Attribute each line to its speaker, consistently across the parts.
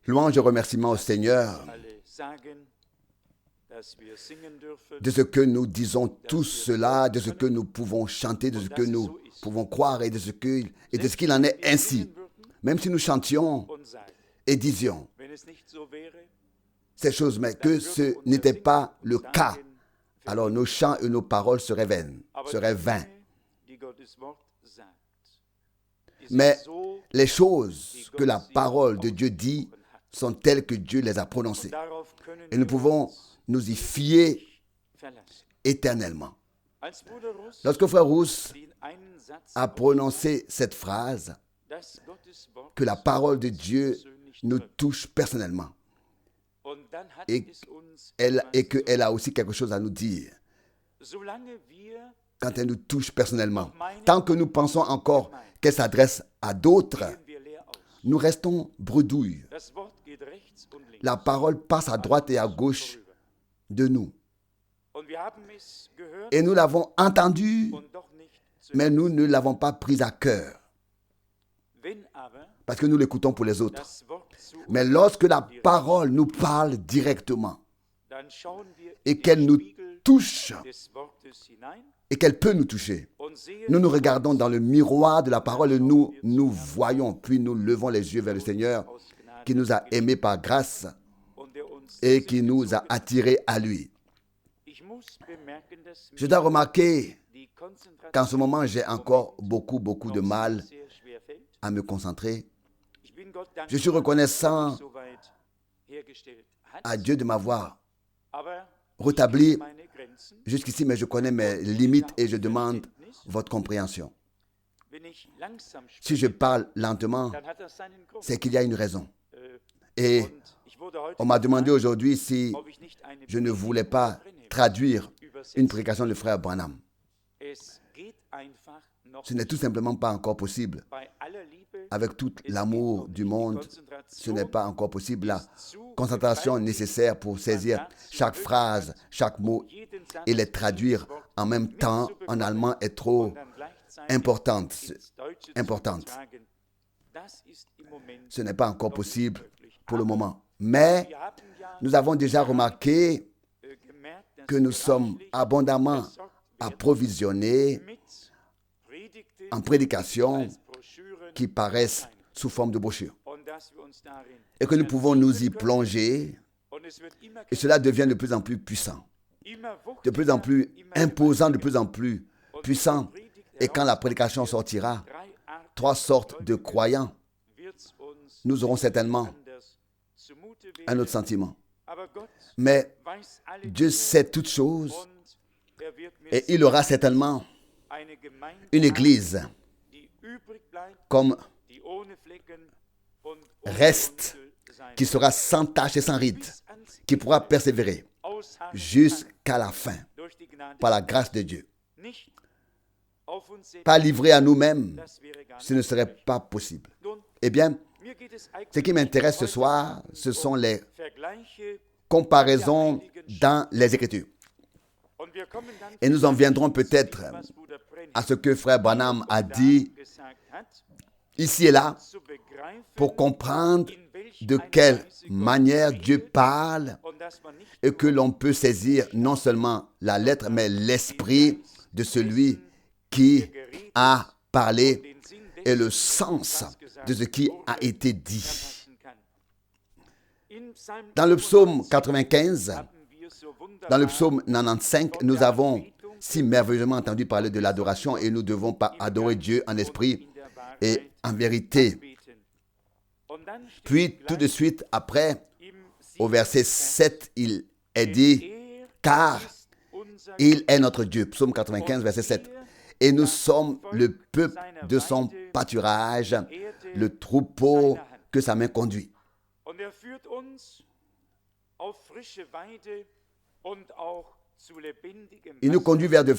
Speaker 1: Louange et remerciements au Seigneur de ce que nous disons tous cela, de ce que nous pouvons chanter, de ce que nous pouvons croire et de ce qu'il en est ainsi. Même si nous chantions et disions ces choses, mais que ce n'était pas le cas, alors nos chants et nos paroles seraient vains. Mais les choses que la parole de Dieu dit sont telles que Dieu les a prononcées. Et nous pouvons nous y fier éternellement. Lorsque Frère Rousse a prononcé cette phrase, que la parole de Dieu nous touche personnellement et qu'elle a aussi quelque chose à nous dire quand elle nous touche personnellement. Tant que nous pensons encore qu'elle s'adresse à d'autres, nous restons bredouilles. La parole passe à droite et à gauche de nous. Et nous l'avons entendue, mais nous ne l'avons pas prise à cœur. Parce que nous l'écoutons pour les autres. Mais lorsque la parole nous parle directement et qu'elle nous touche et qu'elle peut nous toucher, nous nous regardons dans le miroir de la parole et nous voyons, puis nous levons les yeux vers le Seigneur qui nous a aimés par grâce et qui nous a attirés à lui. Je dois remarquer qu'en ce moment, j'ai encore beaucoup de mal à me concentrer. Je suis reconnaissant à Dieu de m'avoir rétabli jusqu'ici, mais je connais mes limites et je demande votre compréhension. Si je parle lentement, c'est qu'il y a une raison. Et on m'a demandé aujourd'hui si je ne voulais pas traduire une prédication de frère Branham. Ce n'est tout simplement pas encore possible. Avec tout l'amour du monde, ce n'est pas encore possible. La concentration nécessaire pour saisir chaque phrase, chaque mot et les traduire en même temps en allemand est trop importante. Ce n'est pas encore possible pour le moment. Mais nous avons déjà remarqué que nous sommes abondamment approvisionnés en prédications qui paraissent sous forme de brochures. Et que nous pouvons nous y plonger et cela devient de plus en plus puissant, de plus en plus imposant, de plus en plus puissant. Et quand la prédication sortira, 3 sortes de croyants, nous aurons certainement un autre sentiment. Mais Dieu sait toutes choses et il aura certainement une église comme reste qui sera sans tache et sans ride, qui pourra persévérer jusqu'à la fin par la grâce de Dieu. Pas livré à nous-mêmes, ce ne serait pas possible. Eh bien, ce qui m'intéresse ce soir, ce sont les comparaisons dans les Écritures. Et nous en viendrons peut-être à ce que frère Branham a dit ici et là pour comprendre de quelle manière Dieu parle et que l'on peut saisir non seulement la lettre mais l'esprit de celui qui a parlé et le sens de ce qui a été dit. Dans le psaume 95, dans le psaume 95, nous avons si merveilleusement entendu parler de l'adoration et nous devons adorer Dieu en esprit et en vérité. Puis tout de suite après, au verset 7, il est dit « Car il est notre Dieu ». Psaume 95, verset 7. Et nous sommes le peuple de son pâturage, le troupeau que sa main conduit. Il nous conduit vers de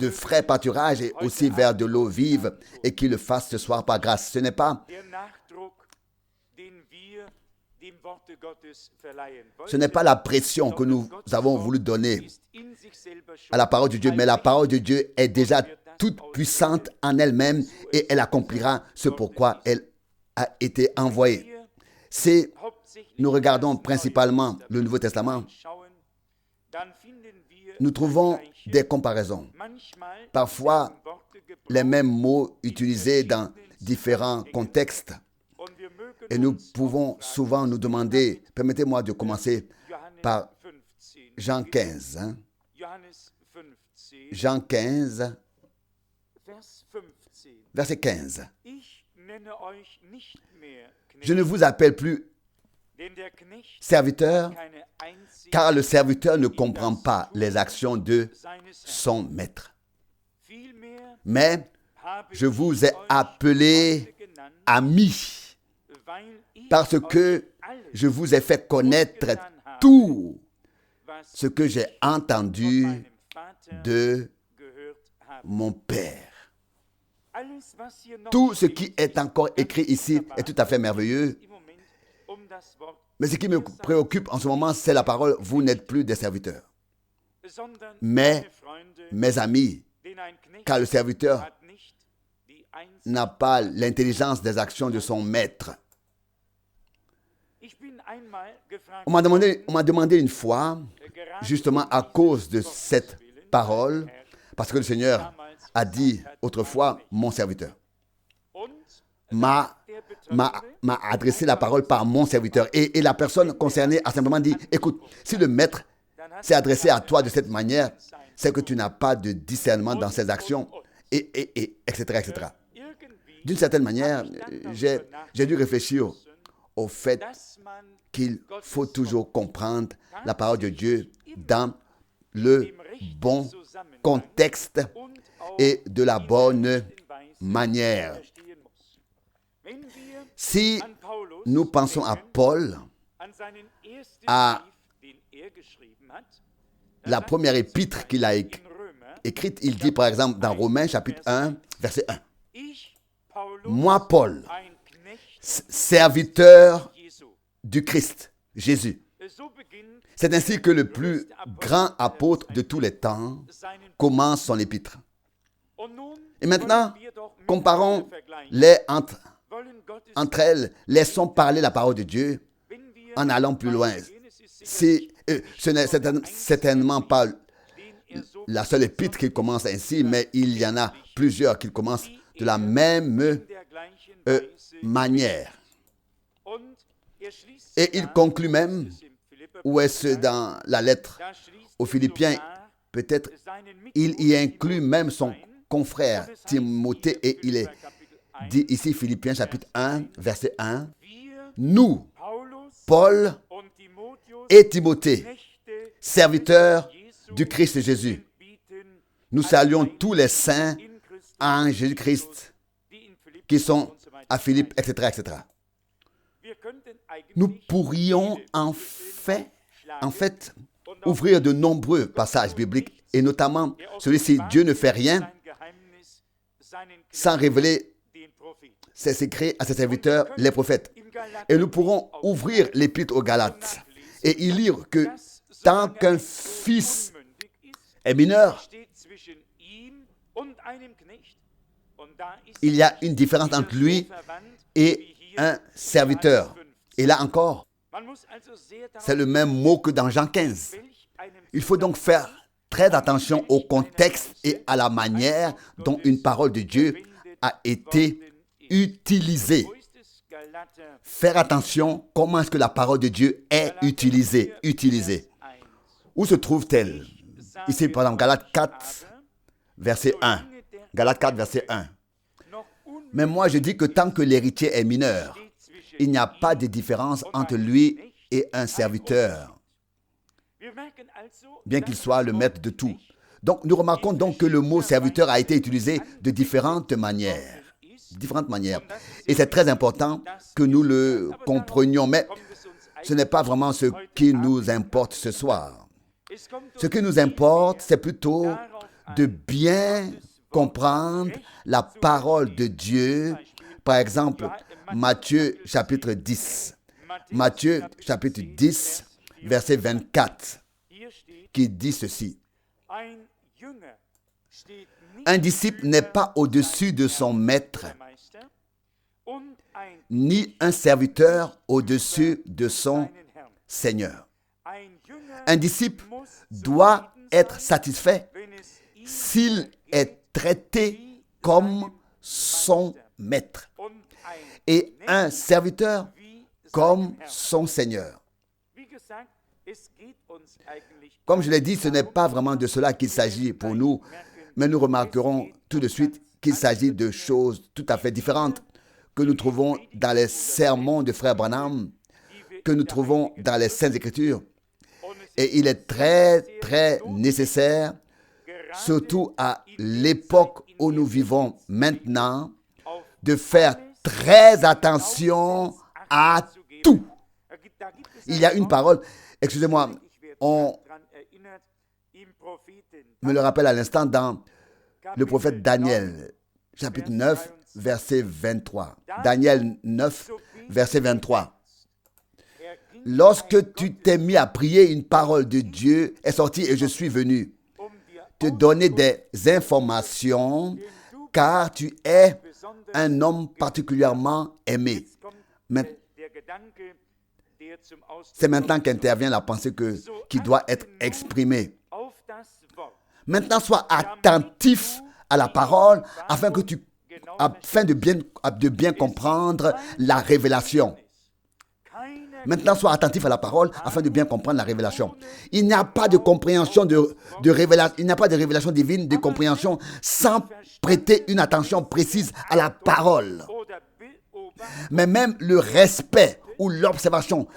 Speaker 1: frais pâturages et aussi vers de l'eau vive et qu'il le fasse ce soir par grâce. Ce n'est pas la pression que nous avons voulu donner à la parole de Dieu, mais la parole de Dieu est déjà toute puissante en elle-même et elle accomplira ce pourquoi elle a été envoyée. Si nous regardons principalement le Nouveau Testament, nous trouvons des comparaisons. Parfois, les mêmes mots utilisés dans différents contextes. Et nous pouvons souvent nous demander, permettez-moi de commencer par Jean 15. Jean 15, verset 15. Je ne vous appelle plus serviteur, car le serviteur ne comprend pas les actions de son maître. Mais je vous ai appelé amis, parce que je vous ai fait connaître tout ce que j'ai entendu de mon Père. Tout ce qui est encore écrit ici est tout à fait merveilleux. Mais ce qui me préoccupe en ce moment, c'est la parole. Vous n'êtes plus des serviteurs, mais mes amis, car le serviteur n'a pas l'intelligence des actions de son maître. On m'a demandé une fois, justement à cause de cette parole, parce que le Seigneur a dit autrefois, mon serviteur m'a adressé la parole par mon serviteur. Et la personne concernée a simplement dit, écoute, si le maître s'est adressé à toi de cette manière, c'est que tu n'as pas de discernement dans ses actions, etc., etc. D'une certaine manière, j'ai dû réfléchir au fait qu'il faut toujours comprendre la parole de Dieu dans le bon contexte et de la bonne manière. Si nous pensons à Paul, à la première épître qu'il a écrite, il dit par exemple dans Romains chapitre 1, verset 1. Moi, Paul, serviteur du Christ, Jésus. C'est ainsi que le plus grand apôtre de tous les temps commence son épître. Et maintenant, comparons-les entre elles. Laissons parler la parole de Dieu en allant plus loin. Ce n'est certainement pas la seule épître qui commence ainsi, mais il y en a plusieurs qui commencent de la même manière. Et il conclut même, ou est-ce dans la lettre aux Philippiens, peut-être il y inclut même son confrère Timothée, et il est dit ici, Philippiens chapitre 1, verset 1, nous, Paul et Timothée, serviteurs du Christ Jésus, nous saluons tous les saints en Jésus-Christ qui sont à Philippe, etc., etc. Nous pourrions en fait ouvrir de nombreux passages bibliques, et notamment celui-ci, Dieu ne fait rien sans révéler ses secrets à ses serviteurs, les prophètes. Et nous pourrons ouvrir l'épître aux Galates et y lire que tant qu'un fils est mineur, il y a une différence entre lui et un serviteur. Et là encore, c'est le même mot que dans Jean 15. Il faut donc faire très attention au contexte et à la manière dont une parole de Dieu a été utilisée. Faire attention comment est-ce que la parole de Dieu est utilisée. Où se trouve-t-elle? Ici, par exemple, Galates 4, verset 1. Galates 4, verset 1. Mais moi, je dis que tant que l'héritier est mineur, il n'y a pas de différence entre lui et un serviteur, bien qu'il soit le maître de tout. Donc, nous remarquons donc que le mot serviteur a été utilisé de différentes manières. Et c'est très important que nous le comprenions, mais ce n'est pas vraiment ce qui nous importe ce soir. Ce qui nous importe, c'est plutôt de bien comprendre la parole de Dieu. Par exemple, Matthieu chapitre 10. Matthieu chapitre 10, verset 24, qui dit ceci. Un disciple n'est pas au-dessus de son maître, ni un serviteur au-dessus de son Seigneur. Un disciple doit être satisfait s'il est traité comme son maître et un serviteur comme son Seigneur. Comme je l'ai dit, ce n'est pas vraiment de cela qu'il s'agit pour nous, mais nous remarquerons tout de suite qu'il s'agit de choses tout à fait différentes que nous trouvons dans les sermons de Frère Branham, que nous trouvons dans les Saintes Écritures. Et il est très, très nécessaire, surtout à l'époque où nous vivons maintenant, de faire très attention à tout. Il y a une parole, excusez-moi, on me le rappelle à l'instant dans le prophète Daniel, chapitre 9, verset 23. Daniel 9, verset 23. Lorsque tu t'es mis à prier, une parole de Dieu est sortie et je suis venu te donner des informations car tu es un homme particulièrement aimé. C'est maintenant qu'intervient la pensée qui doit être exprimée. Maintenant, sois attentif à la parole afin de bien comprendre la révélation. Maintenant, sois attentif à la parole afin de bien comprendre la révélation. Il n'y a pas de compréhension de révélation, il n'y a pas de révélation divine, de compréhension sans prêter une attention précise à la parole. Mais même le respect ou l'observation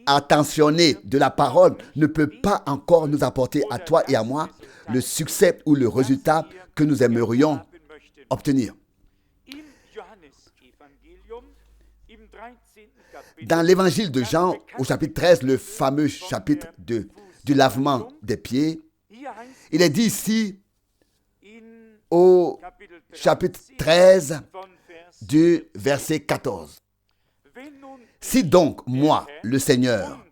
Speaker 1: attentionnée de la parole ne peut pas encore nous apporter à toi et à moi le succès ou le résultat que nous aimerions obtenir. Dans l'évangile de Jean, au chapitre 13, le fameux chapitre du lavement des pieds, il est dit ici, au chapitre 13, du verset 14. Si donc, moi, le Seigneur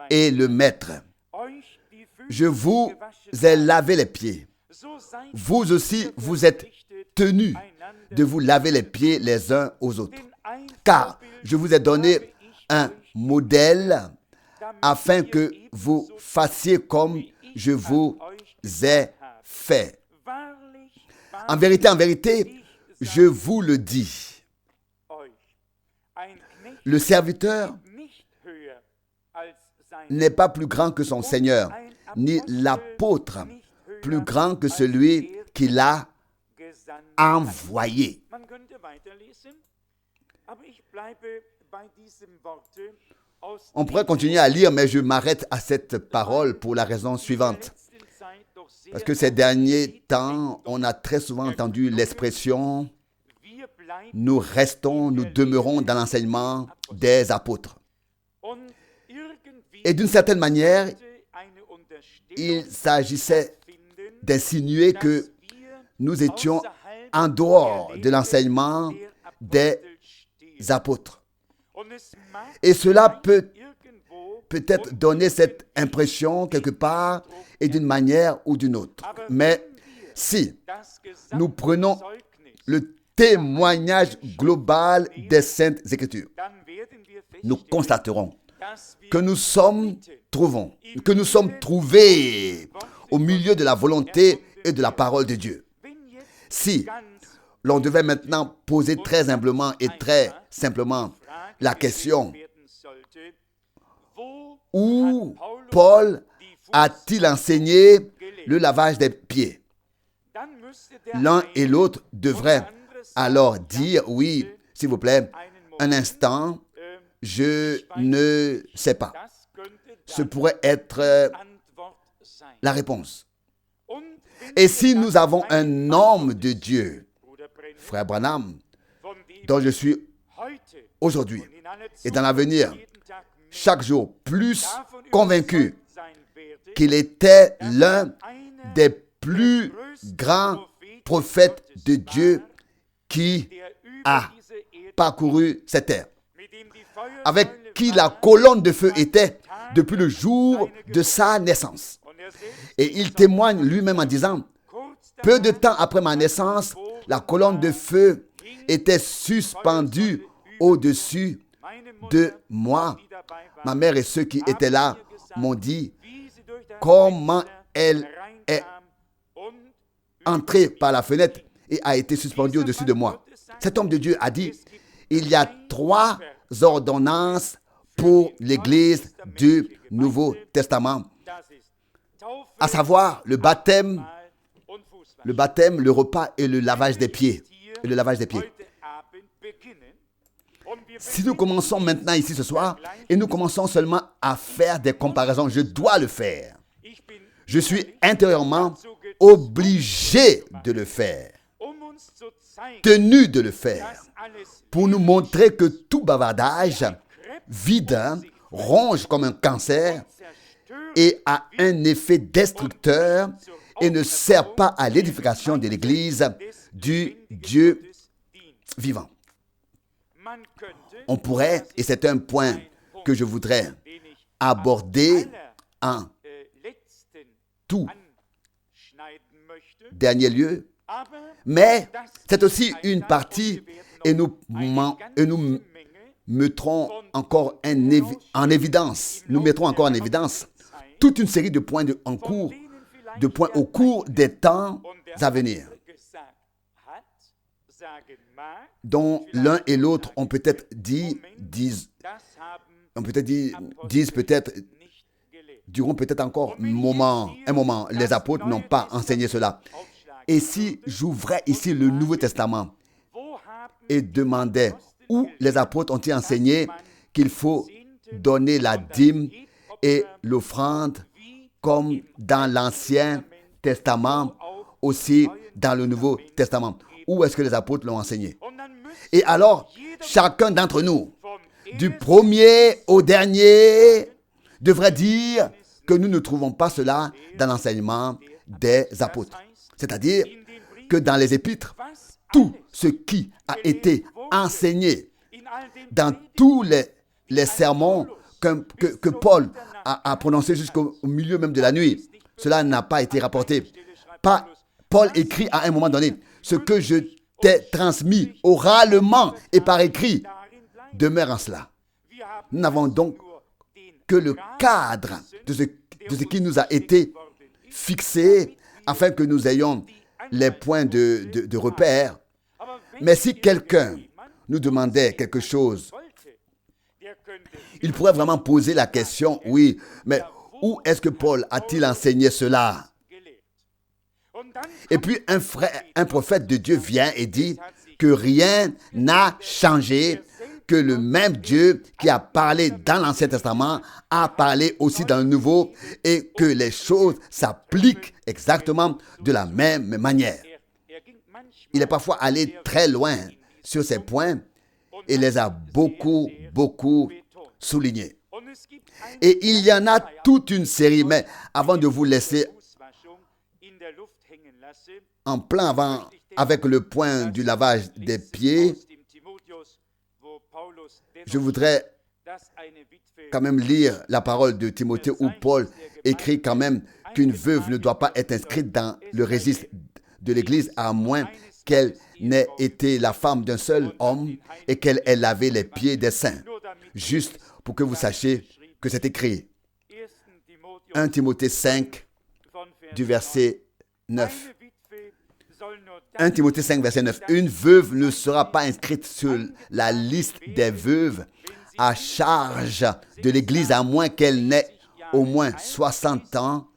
Speaker 1: et le Maître, je vous ai lavé les pieds, vous aussi, vous êtes tenus de vous laver les pieds les uns aux autres. Car je vous ai donné un modèle afin que vous fassiez comme je vous ai fait. En vérité, je vous le dis. Le serviteur n'est pas plus grand que son Seigneur, ni l'apôtre plus grand que celui qui l'a envoyé. On pourrait continuer à lire, mais je m'arrête à cette parole pour la raison suivante. Parce que ces derniers temps, on a très souvent entendu l'expression « nous restons, nous demeurons dans l'enseignement des apôtres ». Et d'une certaine manière, il s'agissait d'insinuer que nous étions en dehors de l'enseignement des apôtres. Et cela peut peut-être donner cette impression quelque part et d'une manière ou d'une autre. Mais si nous prenons le témoignage global des Saintes Écritures, nous constaterons que nous sommes trouvés au milieu de la volonté et de la parole de Dieu. Si l'on devait maintenant poser très humblement et très simplement la question: où Paul a-t-il enseigné le lavage des pieds? L'un et l'autre devraient alors dire: oui, s'il vous plaît, un instant, je ne sais pas. Ce pourrait être la réponse. Et si nous avons un homme de Dieu, Frère Branham, dont je suis aujourd'hui et dans l'avenir, chaque jour plus convaincu qu'il était l'un des plus grands prophètes de Dieu qui a parcouru cette terre, avec qui la colonne de feu était depuis le jour de sa naissance. Et il témoigne lui-même en disant: peu de temps après ma naissance, la colonne de feu était suspendue au-dessus de moi. Ma mère et ceux qui étaient là m'ont dit comment elle est entrée par la fenêtre et a été suspendue au-dessus de moi. Cet homme de Dieu a dit, il y a 3 ordonnances pour l'Église du Nouveau Testament, à savoir le baptême, le repas et le lavage des pieds. Si nous commençons maintenant ici ce soir et nous commençons seulement à faire des comparaisons, je dois le faire. Je suis intérieurement obligé de le faire, tenu de le faire, pour nous montrer que tout bavardage vide ronge comme un cancer et a un effet destructeur et ne sert pas à l'édification de l'Église du Dieu vivant. On pourrait, et c'est un point que je voudrais aborder en tout dernier lieu, mais c'est aussi une partie et nous mettrons encore en évidence, toute une série de points au cours des temps à venir, dont l'un et l'autre ont peut-être durant peut-être encore un moment, les apôtres n'ont pas enseigné cela. Et si j'ouvrais ici le Nouveau Testament et demandais où les apôtres ont-ils enseigné qu'il faut donner la dîme et l'offrande comme dans l'Ancien Testament, aussi dans le Nouveau Testament. Où est-ce que les apôtres l'ont enseigné? Et alors, chacun d'entre nous, du premier au dernier, devrait dire que nous ne trouvons pas cela dans l'enseignement des apôtres. C'est-à-dire que dans les épîtres, tout ce qui a été enseigné dans tous les sermons que Paul a prononcés jusqu'au milieu même de la nuit, cela n'a pas été rapporté. Paul écrit à un moment donné, ce que je t'ai transmis oralement et par écrit demeure en cela. Nous n'avons donc que le cadre de ce qui nous a été fixé afin que nous ayons les points de repère. Mais si quelqu'un nous demandait quelque chose, il pourrait vraiment poser la question, oui, mais où est-ce que Paul a-t-il enseigné cela? Et puis un prophète de Dieu vient et dit que rien n'a changé, que le même Dieu qui a parlé dans l'Ancien Testament a parlé aussi dans le Nouveau et que les choses s'appliquent exactement de la même manière. Il est parfois allé très loin sur ces points et les a beaucoup soulignés. Et il y en a toute une série, mais avant de vous laisser en plein avant avec le point du lavage des pieds, je voudrais quand même lire la parole de Timothée où Paul écrit quand même qu'une veuve ne doit pas être inscrite dans le registre de l'Église à moins qu'elle n'ait été la femme d'un seul homme et qu'elle ait lavé les pieds des saints. Juste pour que vous sachiez que c'est écrit. 1 Timothée 5 du verset 9. 1 Timothée 5, verset 9. Une veuve ne sera pas inscrite sur la liste des veuves à charge de l'Église à moins qu'elle n'ait au moins 60 ans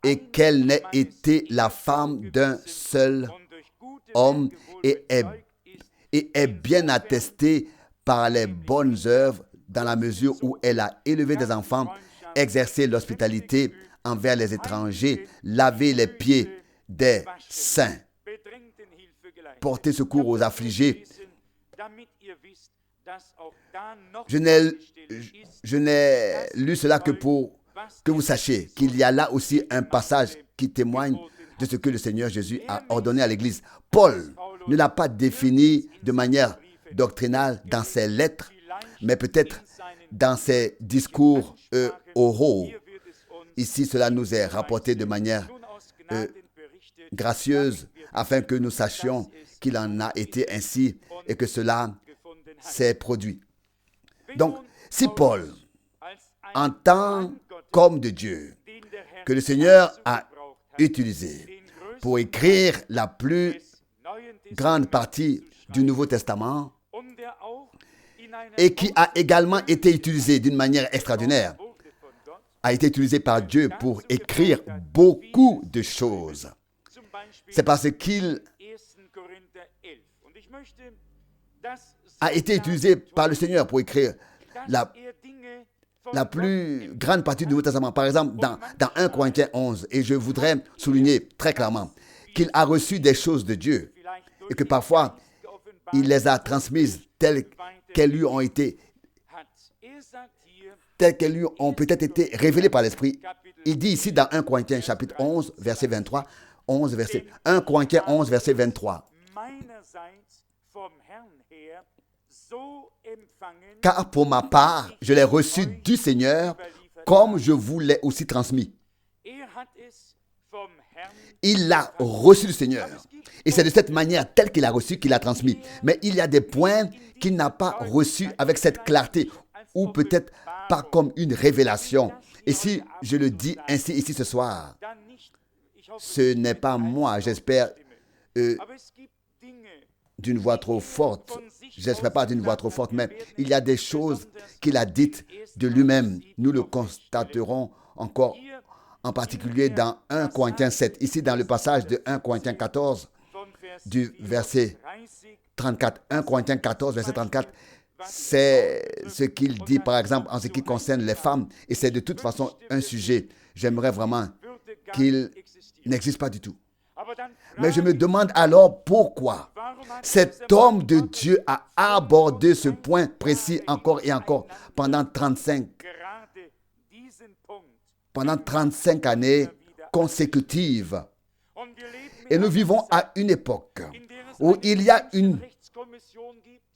Speaker 1: et qu'elle n'ait été la femme d'un seul homme et est bien attestée par les bonnes œuvres dans la mesure où elle a élevé des enfants, exercé l'hospitalité envers les étrangers, lavé les pieds des saints, porter secours aux affligés. Je n'ai lu cela que pour que vous sachiez qu'il y a là aussi un passage qui témoigne de ce que le Seigneur Jésus a ordonné à l'Église. Paul ne l'a pas défini de manière doctrinale dans ses lettres, mais peut-être dans ses discours oraux. Ici, cela nous est rapporté de manière gracieuse afin que nous sachions qu'il en a été ainsi et que cela s'est produit. Donc, si Paul, en tant qu'homme de Dieu, que le Seigneur a utilisé pour écrire la plus grande partie du Nouveau Testament et qui a également été utilisé d'une manière extraordinaire, a été utilisé par Dieu pour écrire beaucoup de choses. C'est parce qu'il a été utilisé par le Seigneur pour écrire la plus grande partie du Nouveau Testament. Par exemple, dans 1 Corinthiens 11, et je voudrais souligner très clairement qu'il a reçu des choses de Dieu et que parfois, il les a transmises telles qu'elles lui ont été, telles qu'elles lui ont peut-être été révélées par l'Esprit. Il dit ici dans 1 Corinthiens chapitre 11, verset 23, 1 Corinthiens 11, verset 23. Car pour ma part, je l'ai reçu du Seigneur comme je vous l'ai aussi transmis. Il l'a reçu du Seigneur. Et c'est de cette manière, telle qu'il a reçu, qu'il a transmis. Mais il y a des points qu'il n'a pas reçus avec cette clarté, ou peut-être pas comme une révélation. Et si je le dis ainsi ici ce soir, ce n'est pas moi, j'espère, d'une voix trop forte. J'espère pas d'une voix trop forte, mais il y a des choses qu'il a dites de lui-même. Nous le constaterons encore, en particulier dans 1 Corinthiens 7. Ici, dans le passage de 1 Corinthiens 14, du verset 34. 1 Corinthiens 14, verset 34. C'est ce qu'il dit, par exemple, en ce qui concerne les femmes. Et c'est de toute façon un sujet. J'aimerais vraiment qu'il n'existe pas du tout. Mais je me demande alors pourquoi cet homme de Dieu a abordé ce point précis encore et encore pendant 35 années consécutives. Et nous vivons à une époque où il y a une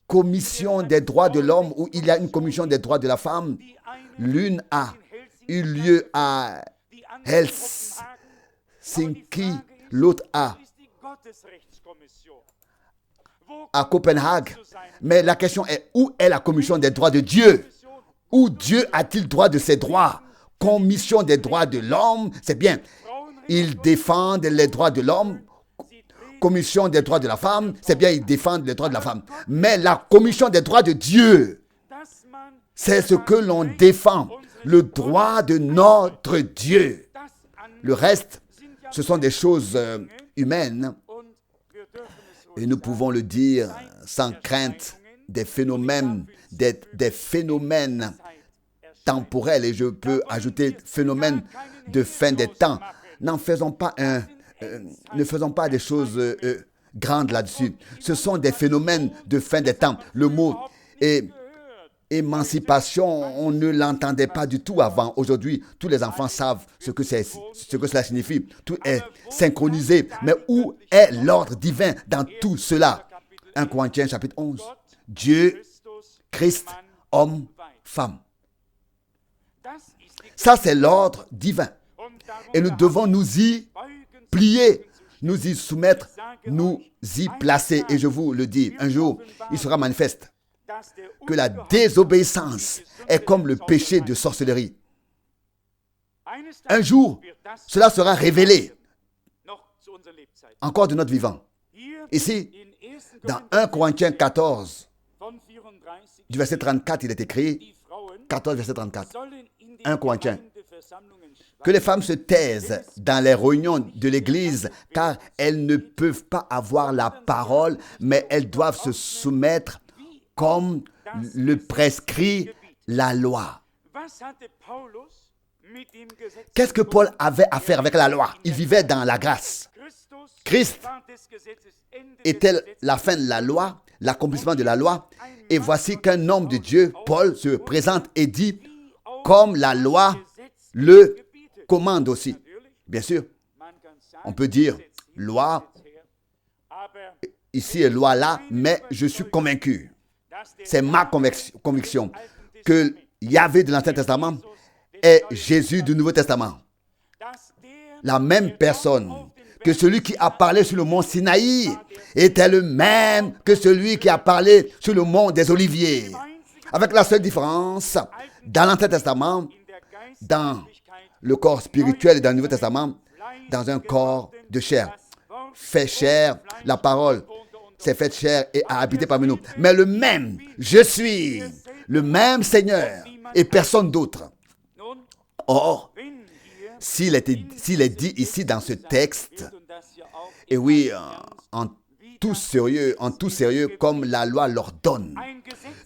Speaker 1: commission des droits de l'homme, où il y a une commission des droits de la femme. L'une a eu lieu à Helsinki, l'autre à Copenhague. Mais la question est, où est la commission des droits de Dieu? Où Dieu a-t-il droit de ses droits? Commission des droits de l'homme, c'est bien. Ils défendent les droits de l'homme. Commission des droits de la femme, c'est bien, ils défendent les droits de la femme. Mais la commission des droits de Dieu, c'est ce que l'on défend, le droit de notre Dieu. Le reste, ce sont des choses humaines. Et nous pouvons le dire sans crainte, des phénomènes temporels, et je peux ajouter phénomènes de fin des temps. Ne faisons pas des choses grandes là-dessus. Ce sont des phénomènes de fin des temps. Le mot émancipation, on ne l'entendait pas du tout avant. Aujourd'hui, tous les enfants savent ce que cela signifie. Tout est synchronisé. Mais où est l'ordre divin dans tout cela? 1 Corinthiens chapitre 11. Dieu, Christ, homme, femme. Ça, c'est l'ordre divin. Et nous devons nous y plier, nous y soumettre, nous y placer. Et je vous le dis, un jour, il sera manifeste que la désobéissance est comme le péché de sorcellerie. Un jour, cela sera révélé, encore de notre vivant. Ici, dans 1 Corinthiens 14, du verset 34, il est écrit, 14, verset 34, 1 Corinthiens, que les femmes se taisent dans les réunions de l'Église, car elles ne peuvent pas avoir la parole, mais elles doivent se soumettre comme le prescrit la loi. Qu'est-ce que Paul avait à faire avec la loi? Il vivait dans la grâce. Christ était la fin de la loi, l'accomplissement de la loi. Et voici qu'un homme de Dieu, Paul, se présente et dit, comme la loi le commande aussi. Bien sûr, on peut dire loi, ici et loi là, mais je suis convaincu. C'est ma conviction que Yahvé de l'Ancien Testament est Jésus du Nouveau Testament. La même personne que celui qui a parlé sur le mont Sinaï était le même que celui qui a parlé sur le mont des Oliviers. Avec la seule différence, dans l'Ancien Testament, dans le corps spirituel et dans le Nouveau Testament, dans un corps de chair. Fait chair, la parole s'est faite chair et a habité parmi nous. Mais le même, je suis le même Seigneur et personne d'autre. Or, s'il est dit ici dans ce texte, et oui, en tout sérieux, comme la loi l'ordonne.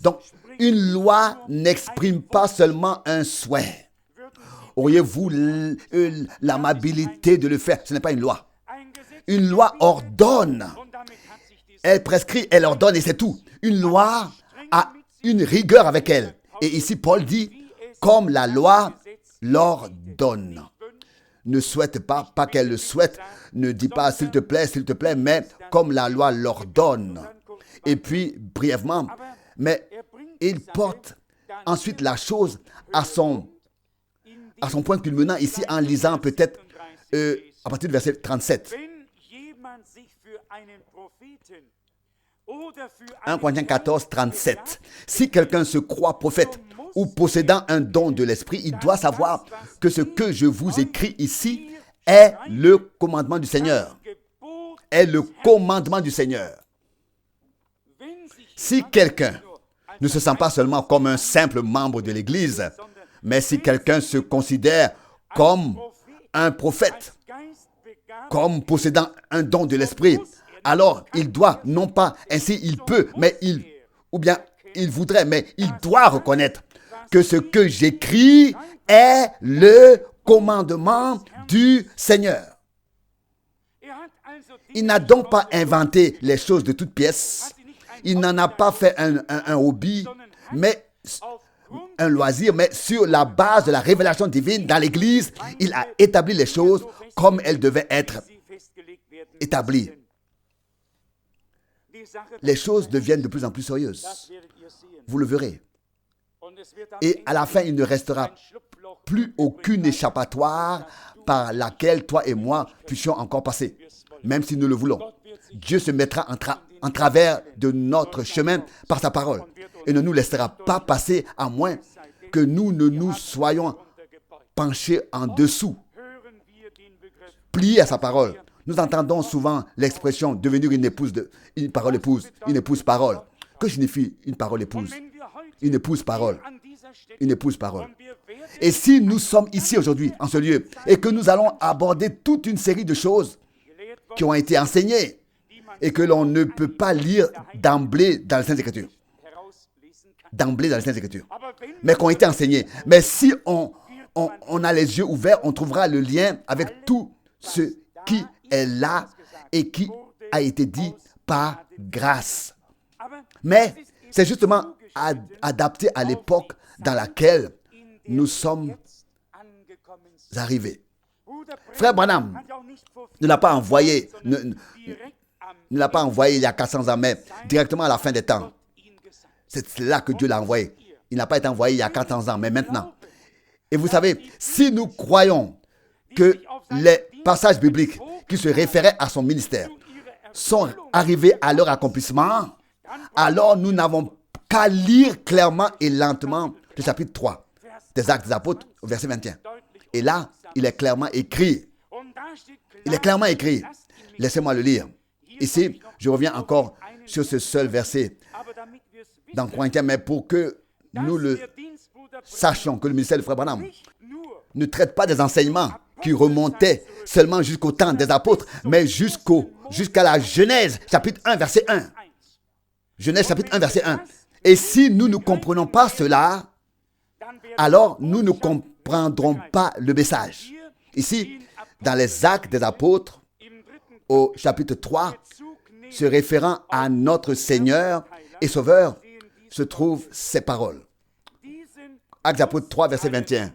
Speaker 1: Donc, une loi n'exprime pas seulement un souhait. Auriez-vous l'amabilité de le faire? Ce n'est pas une loi. Une loi ordonne. Elle prescrit, elle ordonne et c'est tout. Une loi a une rigueur avec elle. Et ici, Paul dit, comme la loi l'ordonne. Ne souhaite pas qu'elle le souhaite. Ne dis pas s'il te plaît, mais comme la loi l'ordonne. Et puis, brièvement, mais il porte ensuite la chose à son point culminant ici en lisant peut-être à partir du verset 37. 1 Corinthiens 14, 37. Si quelqu'un se croit prophète ou possédant un don de l'esprit, il doit savoir que ce que je vous écris ici est le commandement du Seigneur. Est le commandement du Seigneur. Si quelqu'un ne se sent pas seulement comme un simple membre de l'Église, mais si quelqu'un se considère comme un prophète, comme possédant un don de l'esprit, alors il doit, non pas ainsi il peut, mais il voudrait, mais il doit reconnaître que ce que j'écris est le commandement du Seigneur. Il n'a donc pas inventé les choses de toutes pièces. Il n'en a pas fait un hobby, mais un loisir, mais sur la base de la révélation divine dans l'Église, il a établi les choses comme elles devaient être établies. Les choses deviennent de plus en plus sérieuses. Vous le verrez. Et à la fin, il ne restera plus aucune échappatoire par laquelle toi et moi puissions encore passer, même si nous le voulons. Dieu se mettra en travers de notre chemin par sa parole et ne nous laissera pas passer à moins que nous ne nous soyons penchés en dessous, pliés à sa parole. Nous entendons souvent l'expression devenir une épouse-parole. Que signifie une parole épouse? Une épouse-parole. Une épouse-parole. Et si nous sommes ici aujourd'hui, en ce lieu, et que nous allons aborder toute une série de choses qui ont été enseignées et que l'on ne peut pas lire d'emblée dans les Saintes Écritures. Mais qui ont été enseignées. Mais si on a les yeux ouverts, on trouvera le lien avec tout ce qui est là et qui a été dit par grâce. Mais c'est justement adapté à l'époque dans laquelle nous sommes arrivés. Frère Branham ne l'a pas envoyé, ne l'a pas envoyé il y a 400 ans, mais directement à la fin des temps. C'est là que Dieu l'a envoyé. Il n'a pas été envoyé il y a 400 ans, mais maintenant. Et vous savez, si nous croyons que les passages bibliques qui se référaient à son ministère sont arrivés à leur accomplissement, alors nous n'avons qu'à lire clairement et lentement le chapitre 3 des Actes des Apôtres, au verset 21. Et là, il est clairement écrit. Laissez-moi le lire. Ici, je reviens encore sur ce seul verset dans Corinthiens, mais pour que nous le sachions, que le ministère de Frère Branham ne traite pas des enseignements qui remontaient seulement jusqu'au temps des apôtres, mais jusqu'à la Genèse, chapitre 1, verset 1. Genèse, chapitre 1, verset 1. Et si nous ne comprenons pas cela, alors nous ne comprendrons pas le message. Ici, dans les Actes des Apôtres, au chapitre 3, se référant à notre Seigneur et Sauveur, se trouvent ces paroles. Actes des Apôtres 3, verset 21.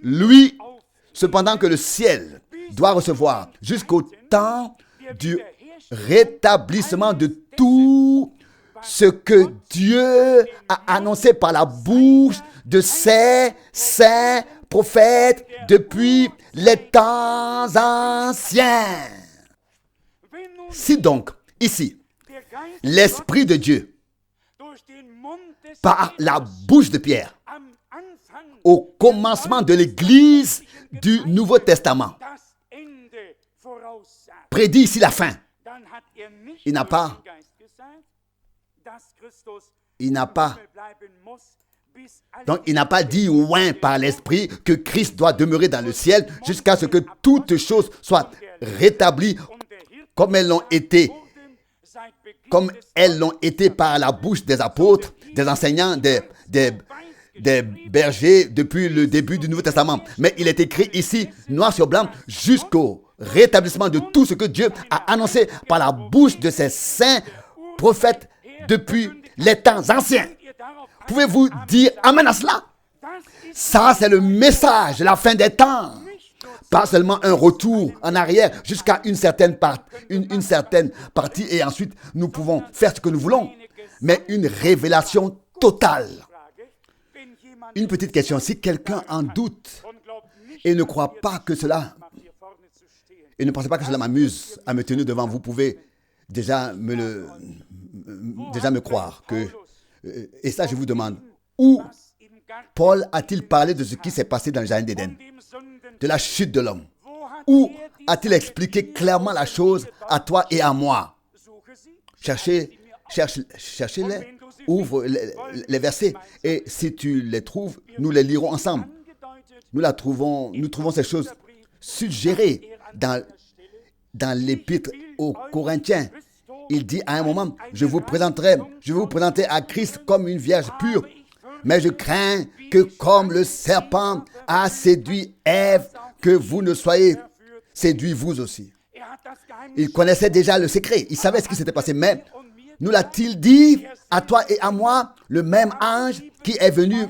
Speaker 1: Lui, cependant que le ciel doit recevoir jusqu'au temps du rétablissement de tout ce que Dieu a annoncé par la bouche de ses saints prophète depuis les temps anciens. Si donc, ici, l'Esprit de Dieu, par la bouche de Pierre, au commencement de l'Église du Nouveau Testament, prédit ici la fin, il n'a pas dit ouin par l'Esprit que Christ doit demeurer dans le ciel jusqu'à ce que toutes choses soient rétablies comme elles l'ont été par la bouche des apôtres, des enseignants, des bergers depuis le début du Nouveau Testament. Mais il est écrit ici, noir sur blanc, jusqu'au rétablissement de tout ce que Dieu a annoncé par la bouche de ses saints prophètes depuis les temps anciens. Pouvez-vous dire amen à cela? Ça, c'est le message de la fin des temps. Pas seulement un retour en arrière jusqu'à une certaine partie et ensuite nous pouvons faire ce que nous voulons, mais une révélation totale. Une petite question, si quelqu'un en doute et ne croit pas que cela, et ne pensez pas que cela m'amuse à me tenir devant, vous pouvez déjà me croire que, et ça je vous demande, où Paul a-t-il parlé de ce qui s'est passé dans le jardin d'Éden, de la chute de l'homme? Où a-t-il expliqué clairement la chose à toi et à moi? Cherchez-les, ouvre les versets, et si tu les trouves, nous les lirons ensemble. Nous trouvons ces choses suggérées dans l'épître aux Corinthiens. Il dit à un moment, je vais vous présenter à Christ comme une vierge pure, mais je crains que comme le serpent a séduit Ève, que vous ne soyez séduits vous aussi. Il connaissait déjà le secret, il savait ce qui s'était passé, mais nous l'a-t-il dit à toi et à moi, le même ange qui est venu?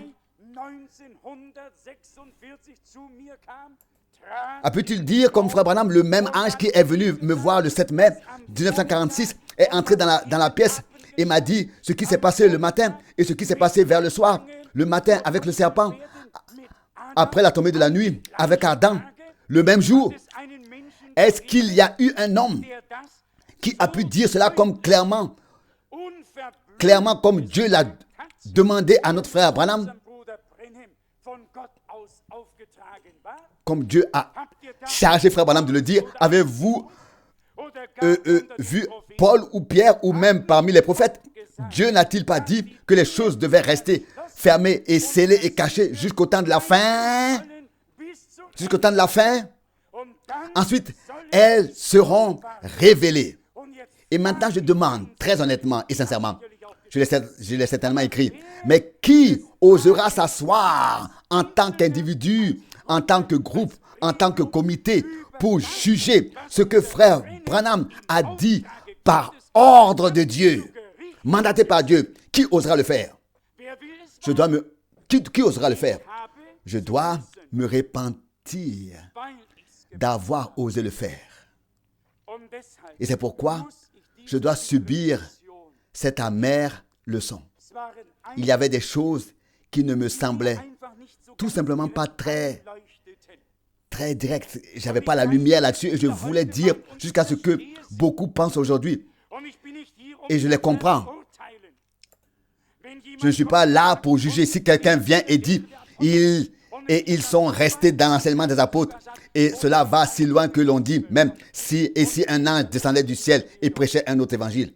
Speaker 1: A pu-t-il dire comme Frère Branham, le même ange qui est venu me voir le 7 mai 1946 est entré dans la pièce et m'a dit ce qui s'est passé le matin et ce qui s'est passé vers le soir, le matin avec le serpent, après la tombée de la nuit avec Adam, le même jour? Est-ce qu'il y a eu un homme qui a pu dire cela comme clairement comme Dieu l'a demandé à notre frère Branham, comme Dieu a chargé frère Branham de le dire? Avez-vous vu Paul ou Pierre ou même parmi les prophètes? Dieu n'a-t-il pas dit que les choses devaient rester fermées et scellées et cachées jusqu'au temps de la fin? Jusqu'au temps de la fin? Ensuite, elles seront révélées. Et maintenant, je demande très honnêtement et sincèrement, je l'ai certainement écrit, mais qui osera s'asseoir en tant qu'individu, en tant que groupe, en tant que comité, pour juger ce que frère Branham a dit par ordre de Dieu, mandaté par Dieu? Qui osera le faire? Qui osera le faire? Je dois me repentir d'avoir osé le faire. Et c'est pourquoi je dois subir cette amère leçon. Il y avait des choses qui ne me semblaient tout simplement pas très directes. Je n'avais pas la lumière là-dessus et je voulais dire jusqu'à ce que beaucoup pensent aujourd'hui. Et je les comprends. Je ne suis pas là pour juger. Si quelqu'un vient et dit ils sont restés dans l'enseignement des apôtres, et cela va si loin que l'on dit, même si un ange descendait du ciel et prêchait un autre évangile.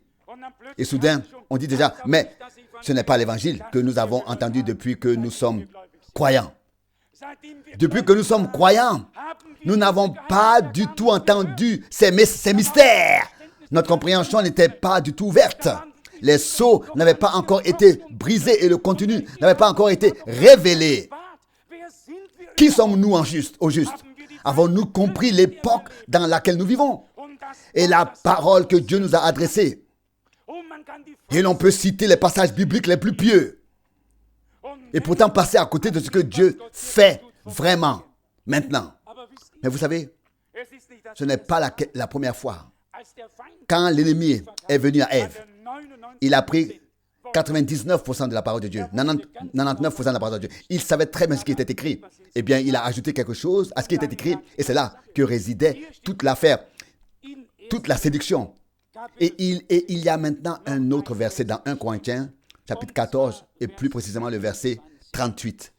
Speaker 1: Et soudain, on dit déjà, mais ce n'est pas l'évangile que nous avons entendu depuis que nous sommes croyants. Depuis que nous sommes croyants, nous n'avons pas du tout entendu ces mystères. Notre compréhension n'était pas du tout ouverte. Les sceaux n'avaient pas encore été brisés et le contenu n'avait pas encore été révélé. Qui sommes-nous au juste? Avons-nous compris l'époque dans laquelle nous vivons et la parole que Dieu nous a adressée? Et l'on peut citer les passages bibliques les plus pieux et pourtant passer à côté de ce que Dieu fait vraiment maintenant. Mais vous savez, ce n'est pas la première fois. Quand l'ennemi est venu à Ève, il a pris 99% de la parole de Dieu. 99% de la parole de Dieu. Il savait très bien ce qui était écrit. Eh bien, il a ajouté quelque chose à ce qui était écrit. Et c'est là que résidait toute l'affaire, toute la séduction. Et il y a maintenant un autre verset dans 1 Corinthiens, chapitre 14, et plus précisément le verset 38.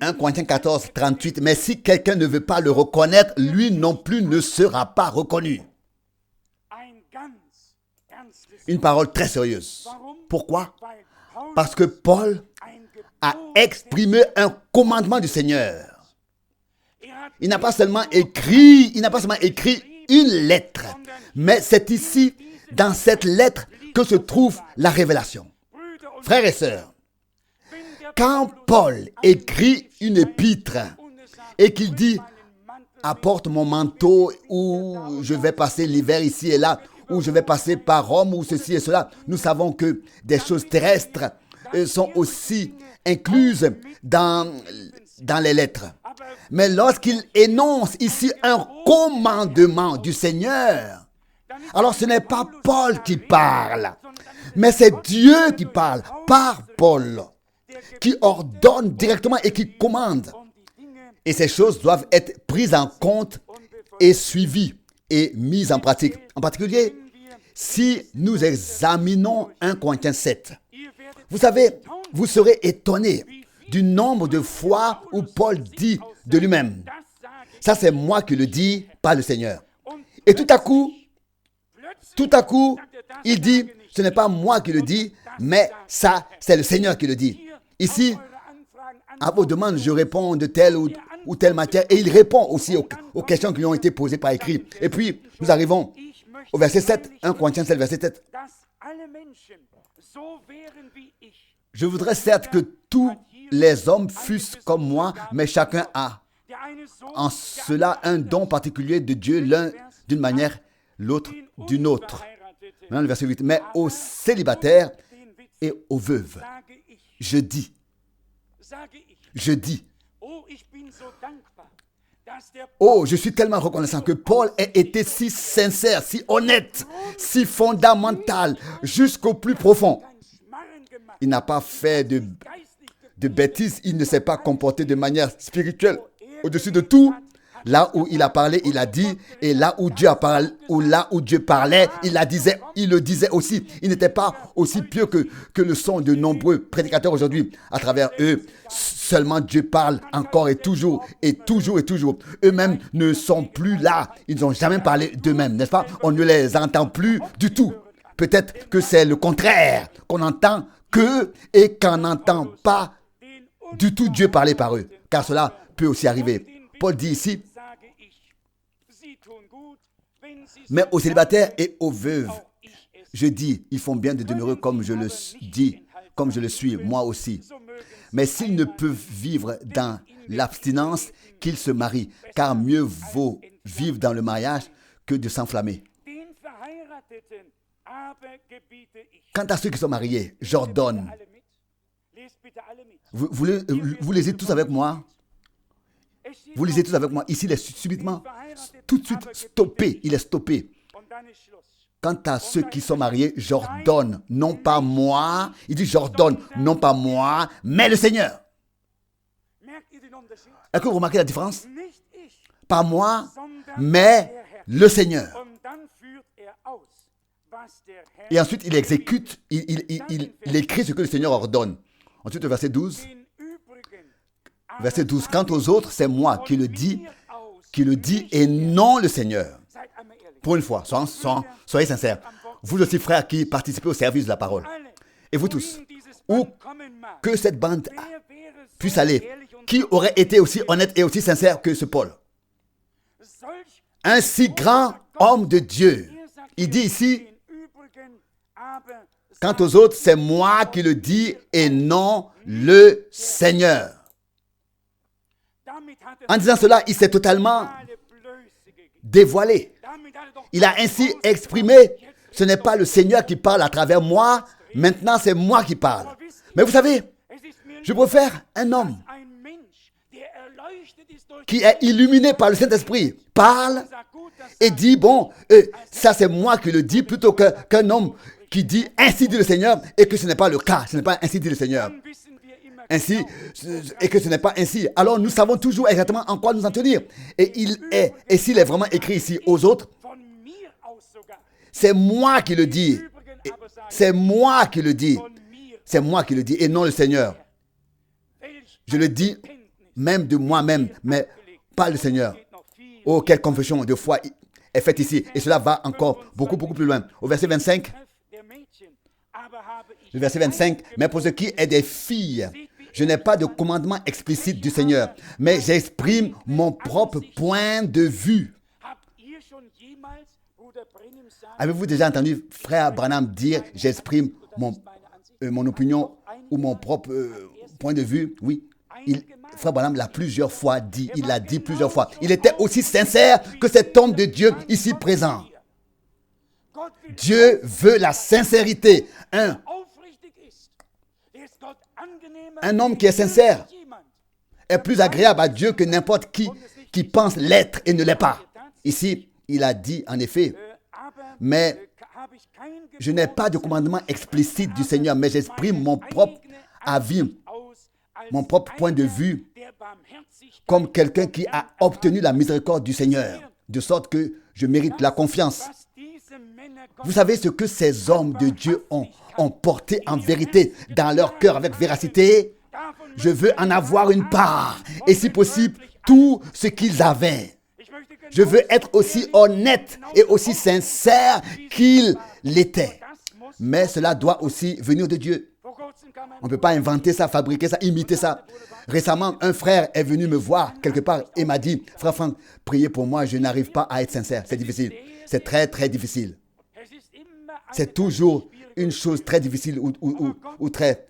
Speaker 1: 1 Corinthiens 14, 38. Mais si quelqu'un ne veut pas le reconnaître, lui non plus ne sera pas reconnu. Une parole très sérieuse. Pourquoi? Parce que Paul a exprimé un commandement du Seigneur. Il n'a pas seulement écrit une lettre, mais c'est ici, dans cette lettre, que se trouve la révélation. Frères et sœurs, quand Paul écrit une épître et qu'il dit « apporte mon manteau ou je vais passer l'hiver ici et là », ou je vais passer par Rome, ou ceci et cela, nous savons que des choses terrestres sont aussi incluses dans les lettres. Mais lorsqu'il énonce ici un commandement du Seigneur, alors ce n'est pas Paul qui parle, mais c'est Dieu qui parle par Paul, qui ordonne directement et qui commande. Et ces choses doivent être prises en compte et suivies et mises en pratique. En particulier, si nous examinons 1 Corinthiens 7, vous savez, vous serez étonnés du nombre de fois où Paul dit de lui-même, ça c'est moi qui le dis, pas le Seigneur. Et tout à coup, il dit, ce n'est pas moi qui le dis, mais ça c'est le Seigneur qui le dit. Ici, à vos demandes, je réponds de telle ou telle matière, et il répond aussi aux questions qui lui ont été posées par écrit. Et puis, nous arrivons au verset 7, 1 Corinthiens 7, verset 7. Je voudrais certes que tous les hommes fussent comme moi, mais chacun a en cela un don particulier de Dieu, l'un d'une manière, l'autre d'une autre. Maintenant, le verset 8. Mais aux célibataires et aux veuves, je dis, oh, je suis tellement reconnaissant que Paul ait été si sincère, si honnête, si fondamental, jusqu'au plus profond. Il n'a pas fait de bêtises, il ne s'est pas comporté de manière spirituelle. Au-dessus de tout, là où il a parlé, il a dit, et là où Dieu a parlé, ou là où Dieu parlait, il le disait aussi. Il n'était pas aussi pieux que le sont de nombreux prédicateurs aujourd'hui. À travers eux, seulement Dieu parle encore et toujours, et toujours, et toujours. Eux-mêmes ne sont plus là. Ils n'ont jamais parlé d'eux-mêmes, n'est-ce pas? On ne les entend plus du tout. Peut-être que c'est le contraire, qu'on entend qu'eux et qu'on n'entend pas du tout Dieu parler par eux. Car cela peut aussi arriver. Paul dit ici, mais aux célibataires et aux veuves, je dis, ils font bien de demeurer comme je le dis, comme je le suis, moi aussi. Mais s'ils ne peuvent vivre dans l'abstinence, qu'ils se marient, car mieux vaut vivre dans le mariage que de s'enflammer. Quant à ceux qui sont mariés, j'ordonne. Vous lisez tous avec moi? Vous lisez tous avec moi? Ici, il est subitement, tout de suite stoppé. Il est stoppé. Quant à ceux qui sont mariés, j'ordonne, non pas moi. Il dit j'ordonne, non pas moi, mais le Seigneur. Est-ce que vous remarquez la différence? Pas moi, mais le Seigneur. Et ensuite, il exécute, il écrit ce que le Seigneur ordonne. Ensuite, le verset 12. Verset 12. Quant aux autres, c'est moi qui le dis et non le Seigneur. Pour une fois, soyez sincères. Vous aussi, frères, qui participez au service de la parole. Et vous tous, où que cette bande puisse aller, qui aurait été aussi honnête et aussi sincère que ce Paul? Un si grand homme de Dieu. Il dit ici, quant aux autres, c'est moi qui le dis et non le Seigneur. En disant cela, il s'est totalement dévoilé. Il a ainsi exprimé, ce n'est pas le Seigneur qui parle à travers moi, maintenant c'est moi qui parle. Mais vous savez, je préfère un homme qui est illuminé par le Saint-Esprit, parle et dit, bon, ça c'est moi qui le dis, plutôt qu'un homme qui dit ainsi dit le Seigneur et que ce n'est pas le cas, ce n'est pas ainsi dit le Seigneur. Ainsi, et que ce n'est pas ainsi. Alors nous savons toujours exactement en quoi nous en tenir. Et s'il est vraiment écrit ici aux autres, c'est moi qui le dis. C'est moi qui le dis. C'est moi qui le dis et non le Seigneur. Je le dis même de moi-même, mais pas le Seigneur. Oh, quelle confession de foi est faite ici. Et cela va encore beaucoup, beaucoup plus loin. Au verset 25. Le verset 25. Mais pour ce qui est des filles, je n'ai pas de commandement explicite du Seigneur, mais j'exprime mon propre point de vue. Avez-vous déjà entendu frère Branham dire « j'exprime mon opinion ou mon propre point de vue » Oui, frère Branham l'a plusieurs fois dit, il l'a dit plusieurs fois. Il était aussi sincère que cet homme de Dieu ici présent. Dieu veut la sincérité. Un homme qui est sincère est plus agréable à Dieu que n'importe qui pense l'être et ne l'est pas. Ici, il a dit en effet, mais je n'ai pas de commandement explicite du Seigneur, mais j'exprime mon propre avis, mon propre point de vue, comme quelqu'un qui a obtenu la miséricorde du Seigneur, de sorte que je mérite la confiance. Vous savez ce que ces hommes de Dieu ont porté en vérité dans leur cœur avec véracité? Je veux en avoir une part, et si possible, tout ce qu'ils avaient. Je veux être aussi honnête et aussi sincère qu'ils l'étaient. Mais cela doit aussi venir de Dieu. On ne peut pas inventer ça, fabriquer ça, imiter ça. Récemment, un frère est venu me voir quelque part et m'a dit « Frère Franck, priez pour moi, je n'arrive pas à être sincère. C'est difficile. C'est très, très difficile. » C'est toujours une chose très difficile ou très,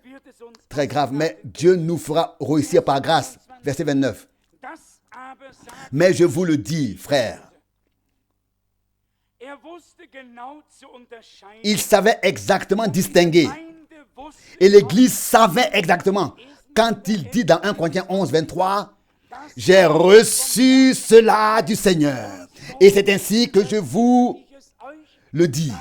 Speaker 1: très grave. Mais Dieu nous fera réussir par grâce. Verset 29. Mais je vous le dis, frère, il savait exactement distinguer. Et l'Église savait exactement. Quand il dit dans 1 Corinthiens 11, 23, « J'ai reçu cela du Seigneur. Et c'est ainsi que je vous le dis. »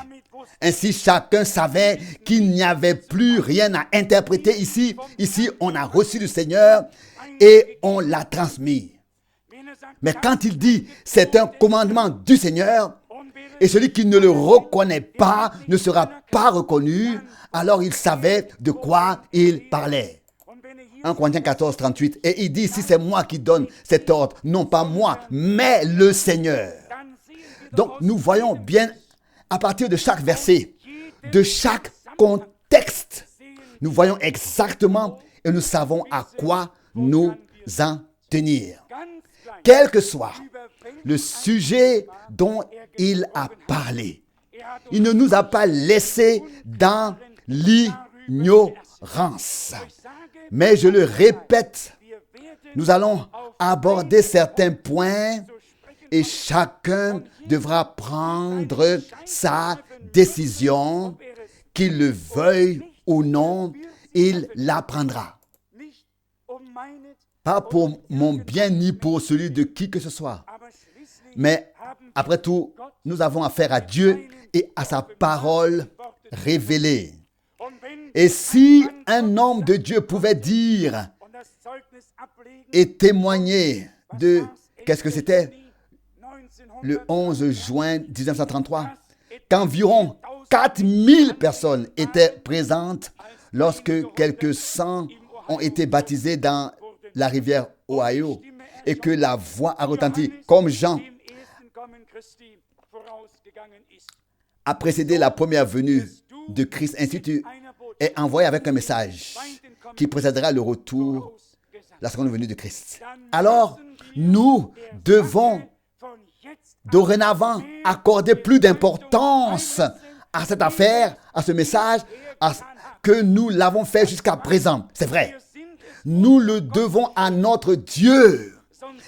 Speaker 1: Ainsi, chacun savait qu'il n'y avait plus rien à interpréter ici. Ici, on a reçu du Seigneur et on l'a transmis. Mais quand il dit « c'est un commandement du Seigneur », et celui qui ne le reconnaît pas ne sera pas reconnu, alors il savait de quoi il parlait. 1 Corinthiens 14, 38. Et il dit, si c'est moi qui donne cet ordre, non pas moi, mais le Seigneur. Donc nous voyons bien à partir de chaque verset, de chaque contexte, nous voyons exactement et nous savons à quoi nous en tenir. Quel que soit le sujet dont il a parlé, il ne nous a pas laissés dans l'ignorance. Mais je le répète, nous allons aborder certains points et chacun devra prendre sa décision, qu'il le veuille ou non, il la prendra. Pas pour mon bien ni pour celui de qui que ce soit. Mais après tout, nous avons affaire à Dieu et à sa parole révélée. Et si un homme de Dieu pouvait dire et témoigner de, qu'est-ce que c'était? Le 11 juin 1933, qu'environ 4000 personnes étaient présentes lorsque quelques 100 ont été baptisés dans la rivière Ohio et que la voix a retenti, comme Jean a précédé la première venue de Christ. Ainsi tu es envoyé avec un message qui précédera le retour, la seconde venue de Christ. Alors, nous devons dorénavant accorder plus d'importance à cette affaire, à ce message, que nous l'avons fait jusqu'à présent. C'est vrai. Nous le devons à notre Dieu.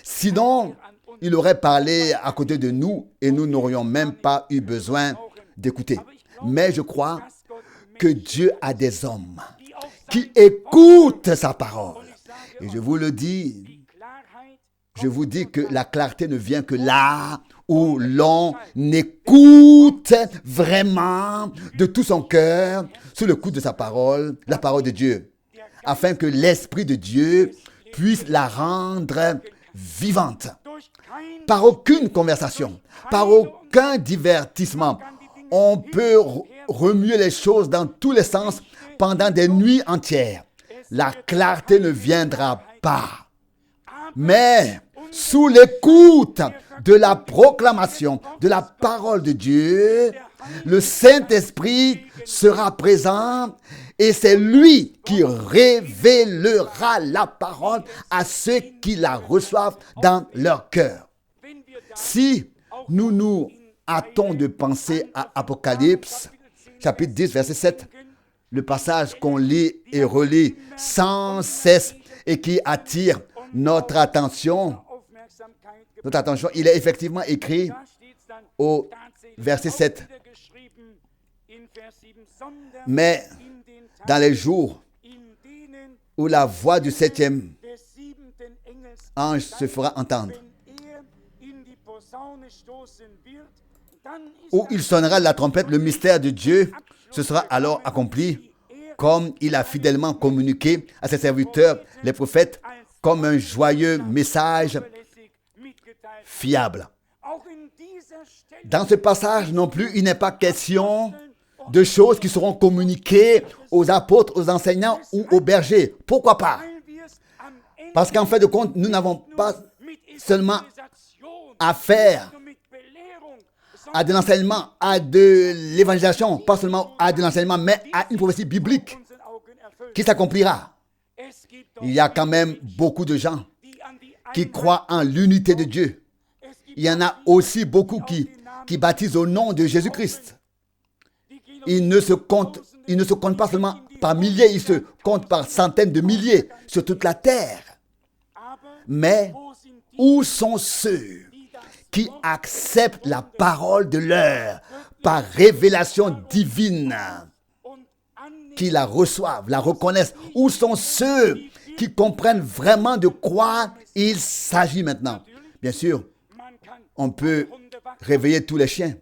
Speaker 1: Sinon, il aurait parlé à côté de nous et nous n'aurions même pas eu besoin d'écouter. Mais je crois que Dieu a des hommes qui écoutent sa parole. Et je vous le dis, Je vous dis que la clarté ne vient que là où l'on écoute vraiment de tout son cœur, sous le coup de sa parole, la parole de Dieu, afin que l'Esprit de Dieu puisse la rendre vivante. Par aucune conversation, par aucun divertissement, on peut remuer les choses dans tous les sens pendant des nuits entières. La clarté ne viendra pas. Mais sous l'écoute de la proclamation de la parole de Dieu, le Saint-Esprit sera présent et c'est lui qui révélera la parole à ceux qui la reçoivent dans leur cœur. Si nous nous hâtons de penser à Apocalypse, chapitre 10, verset 7, le passage qu'on lit et relit sans cesse et qui attire notre attention, il est effectivement écrit au verset 7. Mais dans les jours où la voix du septième ange se fera entendre, où il sonnera la trompette, le mystère de Dieu se sera alors accompli, comme il a fidèlement communiqué à ses serviteurs, les prophètes, comme un joyeux message fiable. Dans ce passage non plus, il n'est pas question de choses qui seront communiquées aux apôtres, aux enseignants ou aux bergers. Pourquoi pas? Parce qu'en fait de compte, nous n'avons pas seulement affaire à de l'enseignement, à de l'évangélisation, pas seulement à de l'enseignement, mais à une prophétie biblique qui s'accomplira. Il y a quand même beaucoup de gens qui croient en l'unité de Dieu. Il y en a aussi beaucoup qui baptisent au nom de Jésus-Christ. Ils ne se comptent pas seulement par milliers, ils se comptent par centaines de milliers sur toute la terre. Mais où sont ceux qui acceptent la parole de l'heure par révélation divine, qui la reçoivent, la reconnaissent? Où sont ceux qui comprennent vraiment de quoi il s'agit maintenant? Bien sûr, on peut réveiller tous les chiens,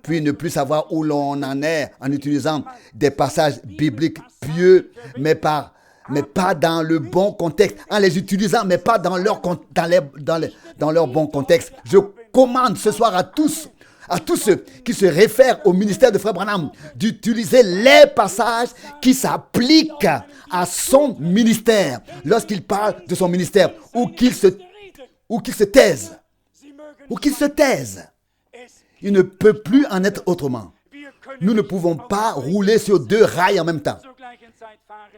Speaker 1: puis ne plus savoir où l'on en est en utilisant des passages bibliques pieux, mais pas dans le bon contexte, en les utilisant, mais pas dans leur bon contexte. Je commande ce soir à tous ceux qui se réfèrent au ministère de Frère Branham d'utiliser les passages qui s'appliquent à son ministère lorsqu'il parle de son ministère, ou qu'ils se taisent. Il ne peut plus en être autrement. Nous ne pouvons pas rouler sur deux rails en même temps.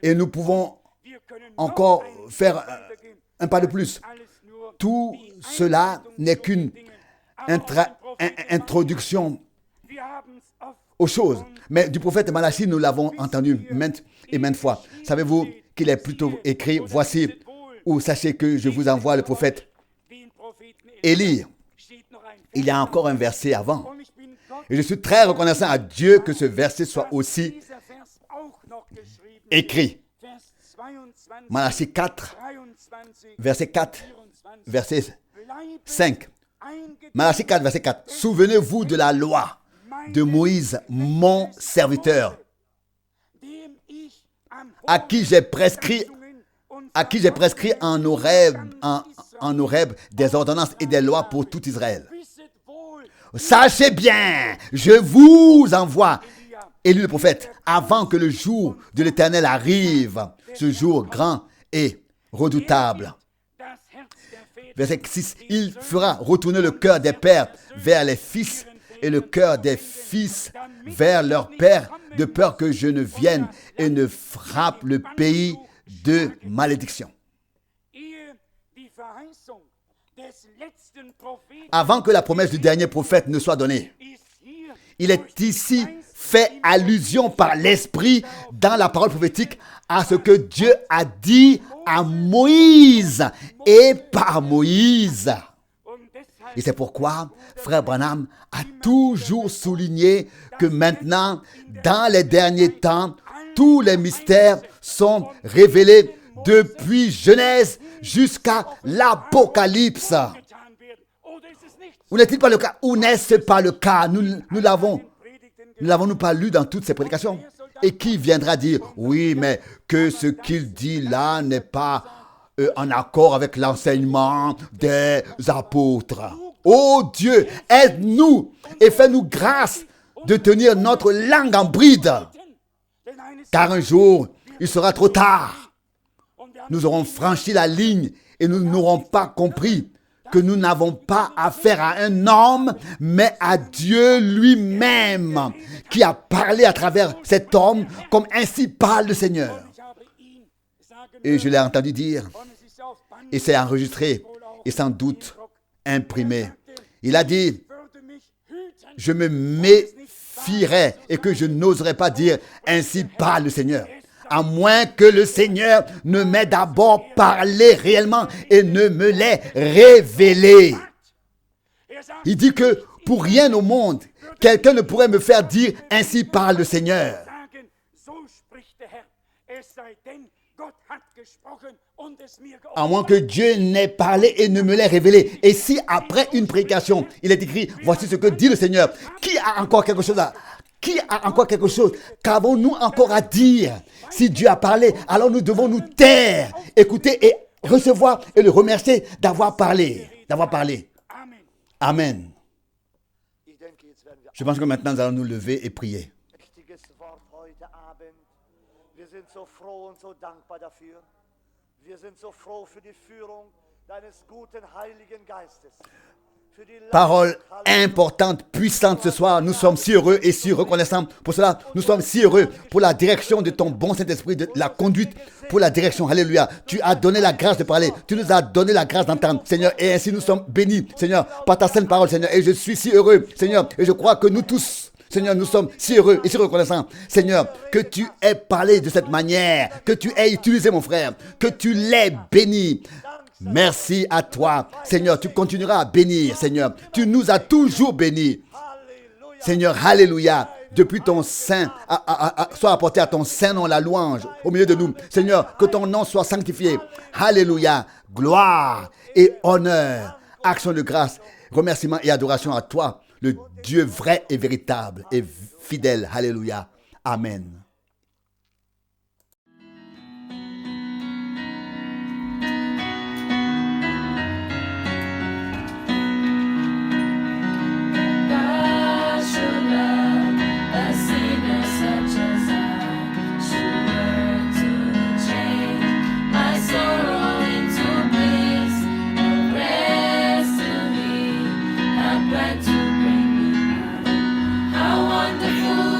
Speaker 1: Et nous pouvons encore faire un pas de plus. Tout cela n'est qu'une introduction aux choses. Mais du prophète Malachie, nous l'avons entendu maintes et maintes fois. Savez-vous qu'il est plutôt écrit, voici, ou sachez que je vous envoie le prophète Élie. Il y a encore un verset avant. Et je suis très reconnaissant à Dieu que ce verset soit aussi écrit. Malachie 4, verset 4, verset 5. Malachie 4, verset 4. Souvenez-vous de la loi de Moïse, mon serviteur, à qui j'ai prescrit en Horeb des ordonnances et des lois pour tout Israël. Sachez bien, je vous envoie, Élie le prophète, avant que le jour de l'Éternel arrive, ce jour grand et redoutable. Verset 6, il fera retourner le cœur des pères vers les fils et le cœur des fils vers leurs pères, de peur que je ne vienne et ne frappe le pays de malédiction. Avant que la promesse du dernier prophète ne soit donnée, il est ici fait allusion par l'Esprit dans la parole prophétique à ce que Dieu a dit à Moïse et par Moïse. Et c'est pourquoi Frère Branham a toujours souligné que maintenant, dans les derniers temps, tous les mystères sont révélés depuis Genèse jusqu'à l'Apocalypse. Ou n'est-il pas le cas? Ou n'est-ce pas le cas? Nous l'avons-nous pas lu dans toutes ces prédications? Et qui viendra dire, oui, mais que ce qu'il dit là n'est pas en accord avec l'enseignement des apôtres. Oh Dieu, aide-nous et fais-nous grâce de tenir notre langue en bride. Car un jour, il sera trop tard. Nous aurons franchi la ligne et nous n'aurons pas compris que nous n'avons pas affaire à un homme, mais à Dieu lui-même, qui a parlé à travers cet homme, comme ainsi parle le Seigneur. Et je l'ai entendu dire, et c'est enregistré, et sans doute imprimé. Il a dit, je me méfierais et que je n'oserais pas dire, ainsi parle le Seigneur. À moins que le Seigneur ne m'ait d'abord parlé réellement et ne me l'ait révélé. Il dit que pour rien au monde, quelqu'un ne pourrait me faire dire ainsi parle le Seigneur. À moins que Dieu n'ait parlé et ne me l'ait révélé. Et si après une prédication, il est écrit, voici ce que dit le Seigneur. Qui a encore quelque chose? Qu'avons-nous encore à dire? Si Dieu a parlé, alors nous devons nous taire, écouter et recevoir et le remercier d'avoir parlé. Amen. Je pense que maintenant nous allons nous lever et prier. Parole importante, puissante ce soir. Nous sommes si heureux et si reconnaissants pour cela. Nous sommes si heureux pour la direction de ton bon Saint-Esprit, de la conduite, pour la direction. Alléluia. Tu as donné la grâce de parler. Tu nous as donné la grâce d'entendre, Seigneur. Et ainsi nous sommes bénis, Seigneur, par ta sainte parole, Seigneur. Et je suis si heureux, Seigneur. Et je crois que nous tous, Seigneur, nous sommes si heureux et si reconnaissants, Seigneur, que tu aies parlé de cette manière, que tu aies utilisé mon frère, que tu l'aies béni. Merci à toi, Seigneur. Tu continueras à bénir, Seigneur. Tu nous as toujours bénis. Seigneur, alléluia. Depuis ton sein, soit apporté à ton saint nom la louange au milieu de nous. Seigneur, que ton nom soit sanctifié. Alléluia. Gloire et honneur, action de grâce, remerciement et adoration à toi, le Dieu vrai et véritable et fidèle. Alléluia. Amen.
Speaker 2: How wonderful